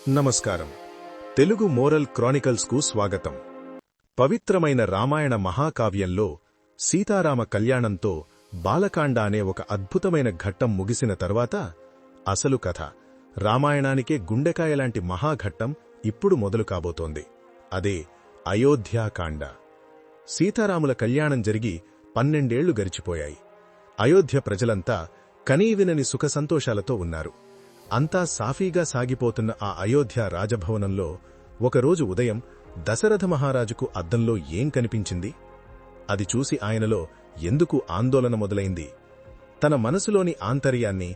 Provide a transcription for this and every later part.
నమస్కారం. తెలుగు మోరల్ క్రానికల్స్కు స్వాగతం. పవిత్రమైన రామాయణ మహాకావ్యంలో సీతారామ కళ్యాణంతో బాలకాండ అనే ఒక అద్భుతమైన ఘట్టం ముగిసిన తర్వాత అసలు కథ, రామాయణానికే గుండెకాయలాంటి మహాఘట్టం ఇప్పుడు మొదలు కాబోతోంది. అదే అయోధ్యాకాండ. సీతారాముల కళ్యాణం జరిగి 12 ఏళ్లు గడిచిపోయాయి. అయోధ్య ప్రజలంతా కనీవినని సుఖసంతోషాలతో ఉన్నారు. అంతా సాఫీగా సాగిపోతున్న ఆ అయోధ్య రాజభవనంలో ఒకరోజు ఉదయం దశరథ మహారాజుకు అద్దంలో ఏం కనిపించింది? అది చూసి ఆయనలో ఎందుకు ఆందోళన మొదలైంది? తన మనసులోని ఆంతర్యాన్ని,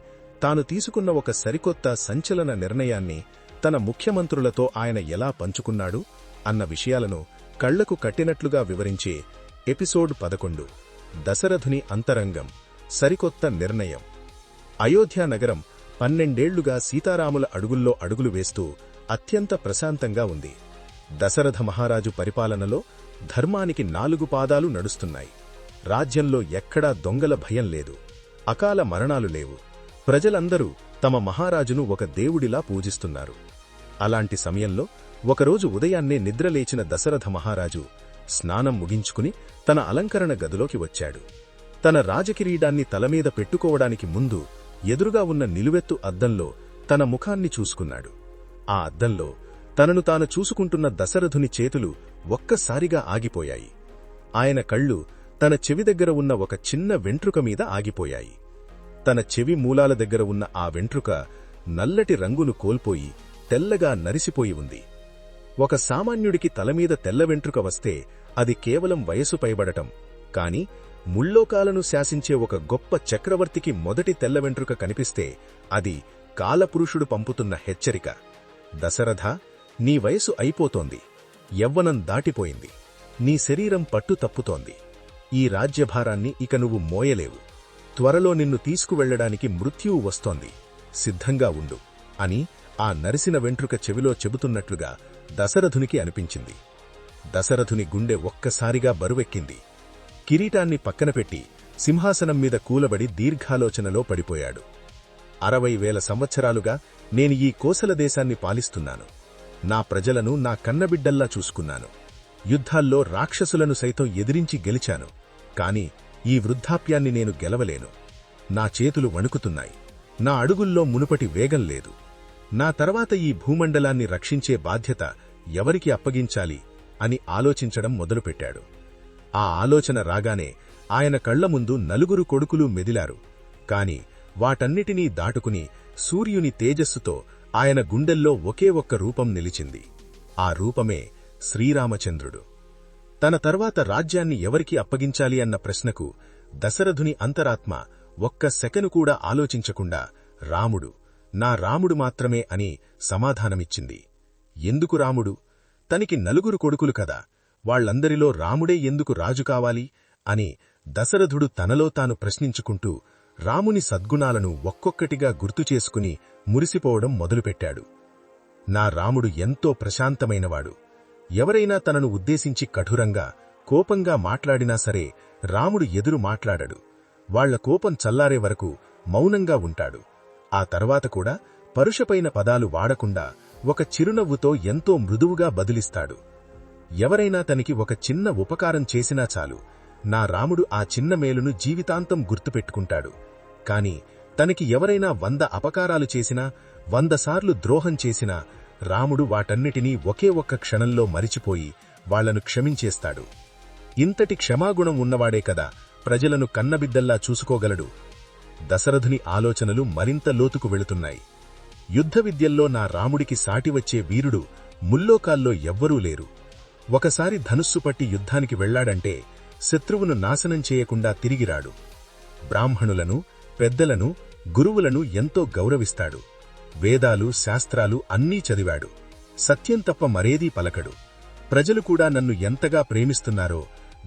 తాను తీసుకున్న ఒక సరికొత్త సంచలన నిర్ణయాన్ని తన ముఖ్యమంత్రులతో ఆయన ఎలా పంచుకున్నాడు అన్న విషయాలను కళ్లకు కట్టినట్లుగా వివరించే ఎపిసోడ్ 11 దశరథుని అంతరంగం, సరికొత్త నిర్ణయం. అయోధ్య నగరం 12 ఏళ్లుగా సీతారాముల అడుగుల్లో అడుగులు వేస్తూ అత్యంత ప్రశాంతంగా ఉంది. దశరథ మహారాజు పరిపాలనలో ధర్మానికి 4 పాదాలు నడుస్తున్నాయి. రాజ్యంలో ఎక్కడా దొంగల భయం లేదు, అకాల మరణాలు లేవు. ప్రజలందరూ తమ మహారాజును ఒక దేవుడిలా పూజిస్తున్నారు. అలాంటి సమయంలో ఒకరోజు ఉదయాన్నే నిద్రలేచిన దశరథ మహారాజు స్నానం ముగించుకుని తన అలంకరణ గదిలోకి వచ్చాడు. తన రాజకిరీడాన్ని తలమీద పెట్టుకోవడానికి ముందు ఎదురుగా ఉన్న నిలువెత్తు అద్దంలో తన ముఖాన్ని చూసుకున్నాడు. ఆ అద్దంలో తనను తాను చూసుకుంటున్న దశరథుని చేతులు ఒక్కసారిగా ఆగిపోయాయి. ఆయన కళ్ళు తన చెవి దగ్గర ఉన్న ఒక చిన్న వెంట్రుక మీద ఆగిపోయాయి. తన చెవి మూలాల దగ్గర ఉన్న ఆ వెంట్రుక నల్లటి రంగును కోల్పోయి తెల్లగా నరిసిపోయి ఉంది. ఒక సామాన్యుడికి తలమీద తెల్ల వెంట్రుక వస్తే అది కేవలం వయసు పైబడటం. కాని ముల్లోకాలను శాసించే ఒక గొప్ప చక్రవర్తికి మొదటి తెల్ల వెంట్రుక కనిపిస్తే అది కాలపురుషుడు పంపుతున్న హెచ్చరిక. దశరథ, నీ వయసు అయిపోతోంది, యవ్వనం దాటిపోయింది, నీ శరీరం పట్టు తప్పుతోంది. ఈ రాజ్యభారాన్ని ఇక నువ్వు మోయలేవు. త్వరలో నిన్ను తీసుకువెళ్లడానికి మృత్యువు వస్తోంది, సిద్ధంగా ఉండు అని ఆ నరిసిన వెంట్రుక చెవిలో చెబుతున్నట్లుగా దశరథునికి అనిపించింది. దశరథుని గుండె ఒక్కసారిగా బరువెక్కింది. కిరీటాన్ని పక్కనపెట్టి సింహాసనం మీద కూలబడి దీర్ఘాలోచనలో పడిపోయాడు. 60,000 సంవత్సరాలుగా నేను ఈ కోసల దేశాన్ని పాలిస్తున్నాను. నా ప్రజలను నా కన్నబిడ్డల్లా చూసుకున్నాను. యుద్ధాల్లో రాక్షసులను సైతం ఎదిరించి గెలిచాను. కాని ఈ వృద్ధాప్యాన్ని నేను గెలవలేను. నా చేతులు వణుకుతున్నాయి. నా అడుగుల్లో మునుపటి వేగం లేదు. నా తర్వాత ఈ భూమండలాన్ని రక్షించే బాధ్యత ఎవరికి అప్పగించాలి అని ఆలోచించడం మొదలుపెట్టాడు. ఆ ఆలోచన రాగానే ఆయన కళ్ల ముందు 4 కొడుకులు మెదిలారు. కాని వాటన్నిటినీ దాటుకుని సూర్యుని తేజస్సుతో ఆయన గుండెల్లో ఒకే ఒక్క రూపం నిలిచింది. ఆ రూపమే శ్రీరామచంద్రుడు. తన తర్వాత రాజ్యాన్ని ఎవరికి అప్పగించాలి అన్న ప్రశ్నకు దశరథుని అంతరాత్మ ఒక్క సెకను కూడా ఆలోచించకుండా రాముడు, నా రాముడు మాత్రమే అని సమాధానమిచ్చింది. ఎందుకు రాముడు? తనికి 4 కొడుకులు కదా, వాళ్లందరిలో రాముడే ఎందుకు రాజు కావాలి అని దశరథుడు తనలో తాను ప్రశ్నించుకుంటూ రాముని సద్గుణాలను ఒక్కొక్కటిగా గుర్తుచేసుకుని మురిసిపోవడం మొదలుపెట్టాడు. నా రాముడు ఎంతో ప్రశాంతమైనవాడు. ఎవరైనా తనను ఉద్దేశించి కఠోరంగా, కోపంగా మాట్లాడినా సరే రాముడు ఎదురు మాట్లాడడు. వాళ్ల కోపం చల్లారే వరకు మౌనంగా ఉంటాడు. ఆ తర్వాత కూడా పరుషపైన పదాలు వాడకుండా ఒక చిరునవ్వుతో ఎంతో మృదువుగా బదిలిస్తాడు. ఎవరైనా తనకి ఒక చిన్న ఉపకారం చేసినా చాలు, నా రాముడు ఆ చిన్న మేలును జీవితాంతం గుర్తుపెట్టుకుంటాడు. కాని తనకి ఎవరైనా 100 అపకారాలు చేసినా, 100 సార్లు ద్రోహం చేసినా రాముడు వాటన్నిటినీ ఒకే ఒక్క క్షణంలో మరిచిపోయి వాళ్లను క్షమించేస్తాడు. ఇంతటి క్షమాగుణం ఉన్నవాడే కదా ప్రజలను కన్నబిడ్డల్లా చూసుకోగలడు. దశరథుని ఆలోచనలు మరింత లోతుకు వెళుతున్నాయి. యుద్ధ విద్యల్లో నా రాముడికి సాటివచ్చే వీరుడు ముల్లోకాల్లో ఎవ్వరూ లేరు. ఒకసారి ధనుస్సు పట్టి యుద్ధానికి వెళ్లాడంటే శత్రువును నాశనం చేయకుండా తిరిగిరాడు. బ్రాహ్మణులను, పెద్దలను, గురువులను ఎంతో గౌరవిస్తాడు. వేదాలు, శాస్త్రాలు అన్నీ చదివాడు. సత్యం తప్ప మరేదీ పలకడు. ప్రజలు కూడా నన్ను ఎంతగా ప్రేమిస్తున్నారో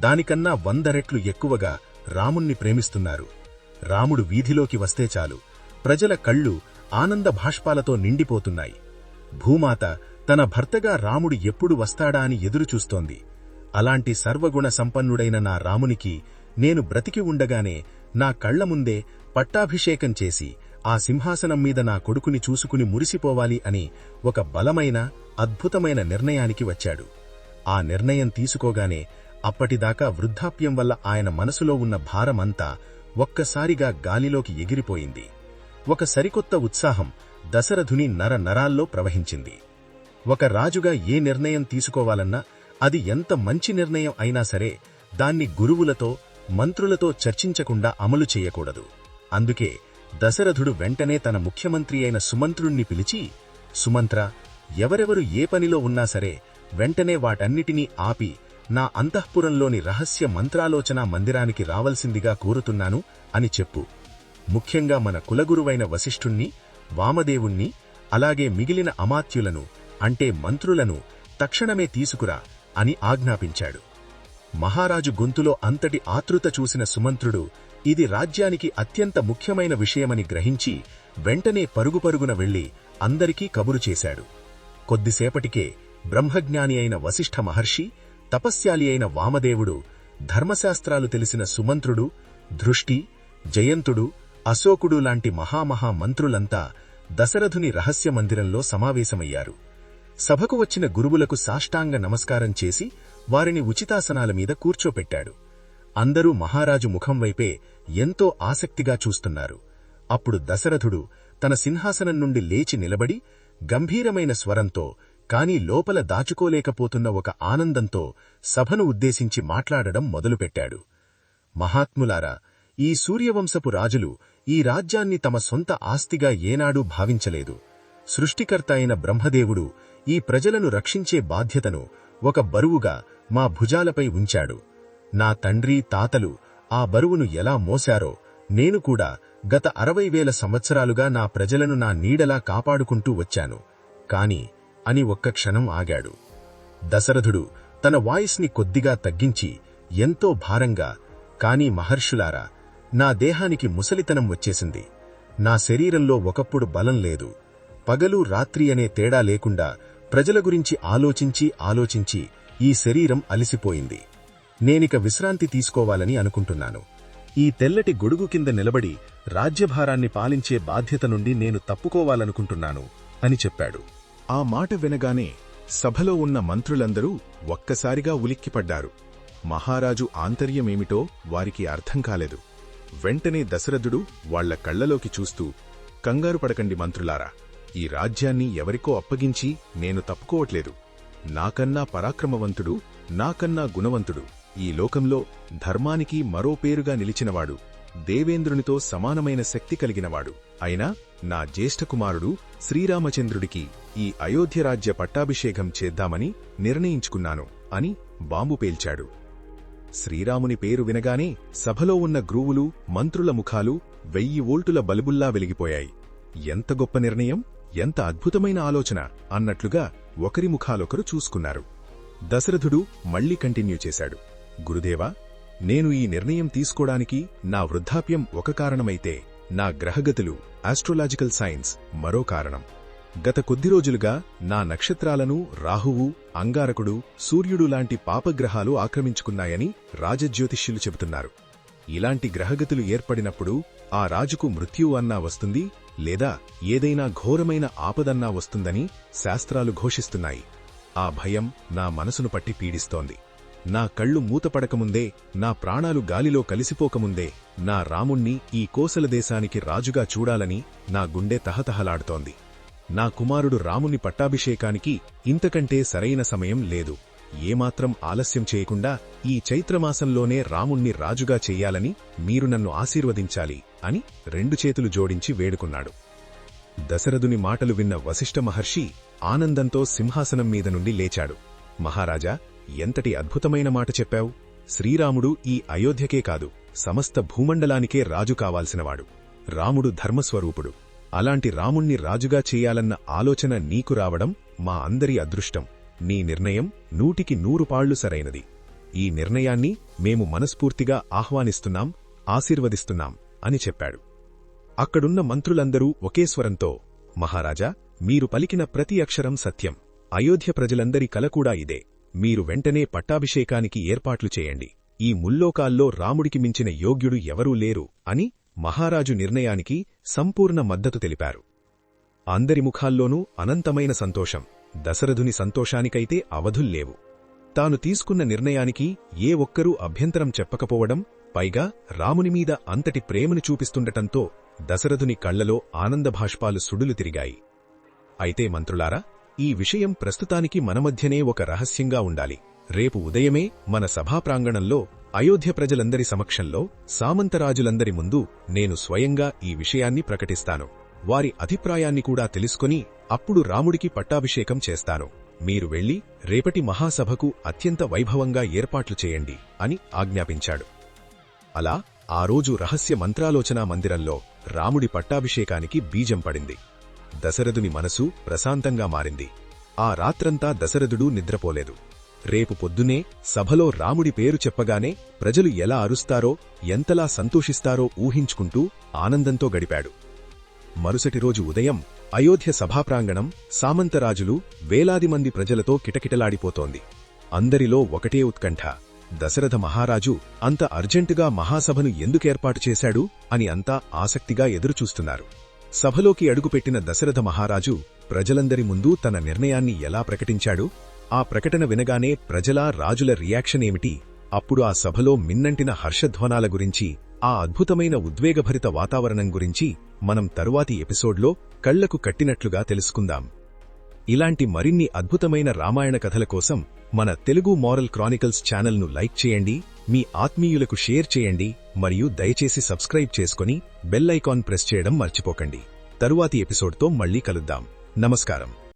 దానికన్నా 100 రెట్లు ఎక్కువగా రాముణ్ణి ప్రేమిస్తున్నారు. రాముడు వీధిలోకి వస్తే చాలు ప్రజల కళ్ళు ఆనంద భాష్పాలతో నిండిపోతున్నాయి. భూమాత తన భర్తగా రాముడు ఎప్పుడు వస్తాడా అని ఎదురుచూస్తోంది. అలాంటి సర్వగుణ సంపన్నుడైన నా రామునికి నేను బ్రతికి ఉండగానే నా కళ్ల ముందే పట్టాభిషేకం చేసి ఆ సింహాసనం మీద నా కొడుకుని చూసుకుని మురిసిపోవాలి అని ఒక బలమైన అద్భుతమైన నిర్ణయానికి వచ్చాడు. ఆ నిర్ణయం తీసుకోగానే అప్పటిదాకా వృద్ధాప్యం వల్ల ఆయన మనసులో ఉన్న భారమంతా ఒక్కసారిగా గాలిలోకి ఎగిరిపోయింది. ఒక సరికొత్త ఉత్సాహం దశరథుని నరాల్లో ప్రవహించింది. ఒక రాజుగా ఏ నిర్ణయం తీసుకోవాలన్నా అది ఎంత మంచి నిర్ణయం అయినా సరే దాన్ని గురువులతో మంత్రులతో చర్చించకుండా అమలు చేయకూడదు. అందుకే దశరథుడు వెంటనే తన ముఖ్యమంత్రి అయిన సుమంత్రుణ్ణి పిలిచి, సుమంత్ర, ఎవరెవరు ఏ పనిలో ఉన్నా సరే వెంటనే వాటన్నిటినీ ఆపి నా అంతఃపురంలోని రహస్య మంత్రాలోచనా మందిరానికి రావలసిందిగా కోరుతున్నాను అని చెప్పు. ముఖ్యంగా మన కులగురువైన వశిష్ఠుణ్ణి, వామదేవుణ్ణి, అలాగే మిగిలిన అమాత్యులను అంటే మంత్రులను తక్షణమే తీసుకురా అని ఆజ్ఞాపించాడు. మహారాజు గొంతులో అంతటి ఆతృత చూసిన సుమంత్రుడు ఇది రాజ్యానికి అత్యంత ముఖ్యమైన విషయమని గ్రహించి వెంటనే పరుగుపరుగున వెళ్లి అందరికీ కబురు చేశాడు. కొద్దిసేపటికే బ్రహ్మజ్ఞాని అయిన వశిష్ఠ మహర్షి, తపస్యాలి అయిన వామదేవుడు, ధర్మశాస్త్రాలు తెలిసిన సుమంత్రుడు, ధృష్టి, జయంతుడు, అశోకుడు లాంటి మహామహా మంత్రులంతా దశరథుని రహస్య మందిరంలో సమావేశమయ్యారు. సభకు వచ్చిన గురువులకు సాష్టాంగ నమస్కారం చేసి వారిని ఉచితాసనాల మీద కూర్చోపెట్టాడు. అందరూ మహారాజు ముఖం వైపే ఎంతో ఆసక్తిగా చూస్తున్నారు. అప్పుడు దశరథుడు తన సింహాసనం నుండి లేచి నిలబడి గంభీరమైన స్వరంతో, కాని లోపల దాచుకోలేకపోతున్న ఒక ఆనందంతో సభను ఉద్దేశించి మాట్లాడడం మొదలుపెట్టాడు. మహాత్ములారా, ఈ సూర్యవంశపు రాజులు ఈ రాజ్యాన్ని తమ సొంత ఆస్తిగా ఏనాడూ భావించలేదు. సృష్టికర్త అయిన బ్రహ్మదేవుడు ఈ ప్రజలను రక్షించే బాధ్యతను ఒక బరువుగా మా భుజాలపై ఉంచాడు. నా తండ్రి తాతలు ఆ బరువును ఎలా మోశారో నేను కూడా గత 60,000 సంవత్సరాలుగా నా ప్రజలను నా నీడలా కాపాడుకుంటూ వచ్చాను. కాని అని ఒక్క క్షణం ఆగాడు. దశరథుడు తన వాయిస్ని కొద్దిగా తగ్గించి ఎంతో భారంగా, కాని మహర్షులారా, నా దేహానికి ముసలితనం వచ్చేసింది. నా శరీరంలో ఒకప్పుడు బలం లేదు. పగలు రాత్రి అనే తేడా లేకుండా ప్రజల గురించి ఆలోచించి ఈ శరీరం అలిసిపోయింది. నేనిక విశ్రాంతి తీసుకోవాలని అనుకుంటున్నాను. ఈ తెల్లటి గొడుగు కింద నిలబడి రాజ్యభారాన్ని పాలించే బాధ్యత నుండి నేను తప్పుకోవాలనుకుంటున్నాను అని చెప్పాడు. ఆ మాట వినగానే సభలో ఉన్న మంత్రులందరూ ఒక్కసారిగా ఉలిక్కిపడ్డారు. మహారాజు ఆంతర్యమేమిటో వారికి అర్థం కాలేదు. వెంటనే దశరథుడు వాళ్ల కళ్లలోకి చూస్తూ, కంగారు పడకండి మంత్రులారా, ఈ రాజ్యాన్ని ఎవరికో అప్పగించి నేను తప్పుకోవట్లేదు. నాకన్నా పరాక్రమవంతుడు, నాకన్నా గుణవంతుడు, ఈ లోకంలో ధర్మానికి మరో పేరుగా నిలిచినవాడు, దేవేంద్రునితో సమానమైన శక్తి కలిగినవాడు అయినా నా జ్యేష్ఠకుమారుడు శ్రీరామచంద్రుడికి ఈ అయోధ్యరాజ్య పట్టాభిషేకం చేద్దామని నిర్ణయించుకున్నాను అని బాంబు పేల్చాడు. శ్రీరాముని పేరు వినగానే సభలో ఉన్న గ్రూవులు, మంత్రుల ముఖాలు 1000 వోల్టుల బల్బుల్లా వెలిగిపోయాయి. ఎంత గొప్ప నిర్ణయం, ఎంత అద్భుతమైన ఆలోచన అన్నట్లుగా ఒకరి ముఖాలొకరు చూసుకున్నారు. దశరథుడు మళ్లీ కంటిన్యూ చేశాడు. గురుదేవా, నేను ఈ నిర్ణయం తీసుకోవడానికి నా వృద్ధాప్యం ఒక కారణమైతే నా గ్రహగతులు, ఆస్ట్రోలాజికల్ సైన్స్ మరో కారణం. గత కొద్ది రోజులుగా నా నక్షత్రాలను రాహువు, అంగారకుడు, సూర్యుడు లాంటి పాపగ్రహాలు ఆక్రమించుకున్నాయని రాజజ్యోతిష్యులు చెబుతున్నారు. ఇలాంటి గ్రహగతులు ఏర్పడినప్పుడు ఆ రాజుకు మృత్యువు అన్నా వస్తుంది, లేదా ఏదైనా ఘోరమైన ఆపదన్నా వస్తుందని శాస్త్రాలు ఘోషిస్తున్నాయి. ఆ భయం నా మనసును పట్టి పీడిస్తోంది. నా కళ్ళు మూతపడకముందే, నా ప్రాణాలు గాలిలో కలిసిపోకముందే నా రాముణ్ణి ఈ కోసల దేశానికి రాజుగా చూడాలని నా గుండె తహతహలాడుతోంది. నా కుమారుడు రాముని పట్టాభిషేకానికి ఇంతకంటే సరైన సమయం లేదు. ఏమాత్రం ఆలస్యం చేయకుండా ఈ చైత్రమాసంలోనే రాముణ్ణి రాజుగా చెయ్యాలని మీరు నన్ను ఆశీర్వదించాలి అని 2 చేతులు జోడించి వేడుకున్నాడు. దశరథుని మాటలు విన్న వశిష్ఠ మహర్షి ఆనందంతో సింహాసనం మీద నుండి లేచాడు. మహారాజా, ఎంతటి అద్భుతమైన మాట చెప్పావు. శ్రీరాముడు ఈ అయోధ్యకే కాదు, సమస్త భూమండలానికే రాజు కావాల్సినవాడు. రాముడు ధర్మస్వరూపుడు. అలాంటి రాముణ్ణి రాజుగా చెయ్యాలన్న ఆలోచన నీకు రావడం మా అందరి అదృష్టం. నీ నిర్ణయం 100కి 100 పాళ్లు సరైనది. ఈ నిర్ణయాన్ని మేము మనస్ఫూర్తిగా ఆహ్వానిస్తున్నాం, ఆశీర్వదిస్తున్నాం అని చెప్పాడు. అక్కడున్న మంత్రులందరూ ఒకే స్వరంతో, మహారాజా, మీరు పలికిన ప్రతి అక్షరం సత్యం. అయోధ్య ప్రజలందరి కల కూడా ఇదే. మీరు వెంటనే పట్టాభిషేకానికి ఏర్పాట్లు చేయండి. ఈ ముల్లోకాల్లో రాముడికి మించిన యోగ్యుడు ఎవరూ లేరు అని మహారాజు నిర్ణయానికి సంపూర్ణ మద్దతు తెలిపారు. అందరి ముఖాల్లోనూ అనంతమైన సంతోషం. దశరథుని సంతోషానికైతే అవధుల్లేవు. తాను తీసుకున్న నిర్ణయానికి ఏ ఒక్కరూ అభ్యంతరం చెప్పకపోవడం, పైగా రామునిమీద అంతటి ప్రేమను చూపిస్తుండటంతో దశరథుని కళ్లలో ఆనందభాష్పాలు సుడులు తిరిగాయి. అయితే మంత్రులారా, ఈ విషయం ప్రస్తుతానికి మన మధ్యనే ఒక రహస్యంగా ఉండాలి. రేపు ఉదయమే మన సభాప్రాంగణంలో అయోధ్య ప్రజలందరి సమక్షంలో సామంతరాజులందరి ముందు నేను స్వయంగా ఈ విషయాన్ని ప్రకటిస్తాను. వారి అభిప్రాయాన్ని కూడా తెలుసుకొని అప్పుడు రాముడికి పట్టాభిషేకం చేస్తాను. మీరు వెళ్లి రేపటి మహాసభకు అత్యంత వైభవంగా ఏర్పాట్లు చేయండి అని ఆజ్ఞాపించాడు. అలా ఆ రోజు రహస్య మంత్రాలోచనా మందిరంలో రాముడి పట్టాభిషేకానికి బీజం పడింది. దశరథుని మనసు ప్రశాంతంగా మారింది. ఆ రాత్రంతా దశరథుడు నిద్రపోలేదు. రేపు పొద్దునే సభలో రాముడి పేరు చెప్పగానే ప్రజలు ఎలా అరుస్తారో, ఎంతలా సంతోషిస్తారో ఊహించుకుంటూ ఆనందంతో గడిపాడు. మరుసటి రోజు ఉదయం అయోధ్య సభాప్రాంగణం సామంతరాజులు, వేలాది మంది ప్రజలతో కిటకిటలాడిపోతోంది. అందరిలో ఒకటే ఉత్కంఠ. దశరథ మహారాజు అంత అర్జెంటుగా మహాసభను ఎందుకేర్పాటు చేశాడు అని అంతా ఆసక్తిగా ఎదురుచూస్తున్నారు. సభలోకి అడుగుపెట్టిన దశరథ మహారాజు ప్రజలందరి ముందు తన నిర్ణయాన్ని ఎలా ప్రకటించాడు? ఆ ప్రకటన వినగానే ప్రజల, రాజుల రియాక్షన్ ఏమిటి? అప్పుడు ఆ సభలో మిన్నంటిన హర్షధ్వానాల గురించి, ఆ అద్భుతమైన ఉద్వేగభరిత వాతావరణం గురించి మనం తరువాతి ఎపిసోడ్లో కళ్లకు కట్టినట్లుగా తెలుసుకుందాం. ఇలాంటి మరిన్ని అద్భుతమైన రామాయణ కథల కోసం మన తెలుగు మోరల్ క్రానికల్స్ ఛానల్ను లైక్ చేయండి, మీ ఆత్మీయులకు షేర్ చేయండి మరియు దయచేసి సబ్స్క్రైబ్ చేసుకుని బెల్ ఐకాన్ ప్రెస్ చేయడం మర్చిపోకండి. తరువాతి ఎపిసోడ్తో మళ్లీ కలుద్దాం. నమస్కారం.